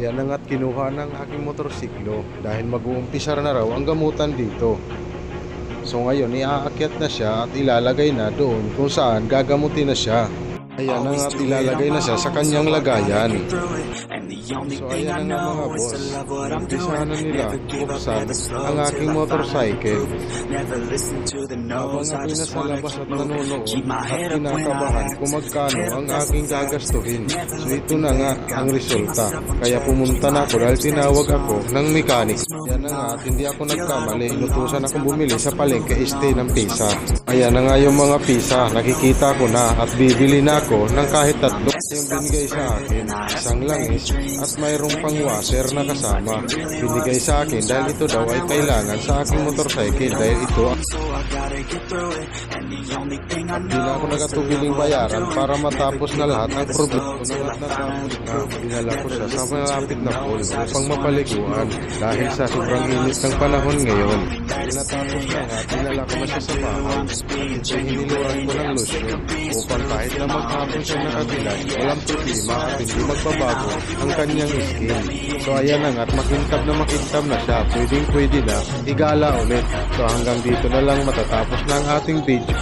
Ayan na nga't kinuha ng aking motorsiklo dahil mag-uumpisar na raw ang gamutan dito. So ngayon iaakyat na siya at ilalagay na doon kung saan gagamutin na siya. Ayan na nga't ilalagay na siya sa kanyang lagayan. So ayan na nga mga boss, umpisahan na nila buksan ang aking motorcycle. Habang ako'y nasa labas at nanonood at kinakabahan kung magkano ang aking gagastuhin. So ito na nga ang resulta. Kaya pumunta na ako dahil tinawag ako ng mechanic. Yan na nga at hindi ako nagkamali. Inutusan akong bumili sa palengke stay ng pisa. Ayan na nga yung mga pisa. Nakikita ko na at bibili na ako ng kahit tatlo. Yung binigay sa akin, isang langis at mayroong pang washer na kasama. Binigay sa akin dahil ito daw ay kailangan sa aking motorcycle dahil ito hindi na ako nagatubiling bayaran para matapos na lahat ang problema ko na natapos na. Dinala ko siya sa malapit na pool upang mapaliguan dahil sa sobrang init ng panahon ngayon. Natapos na nga, dinala ko na siya sa bahay at hiniluan ko ng lotion upang kahit na maghapon siya nakadilag, walang problema at hindi magbabago ang kanyang skin. So ayan na nga at makintab na siya, pwede na igala ulit. So hanggang dito na lang matatapos na ang ating video.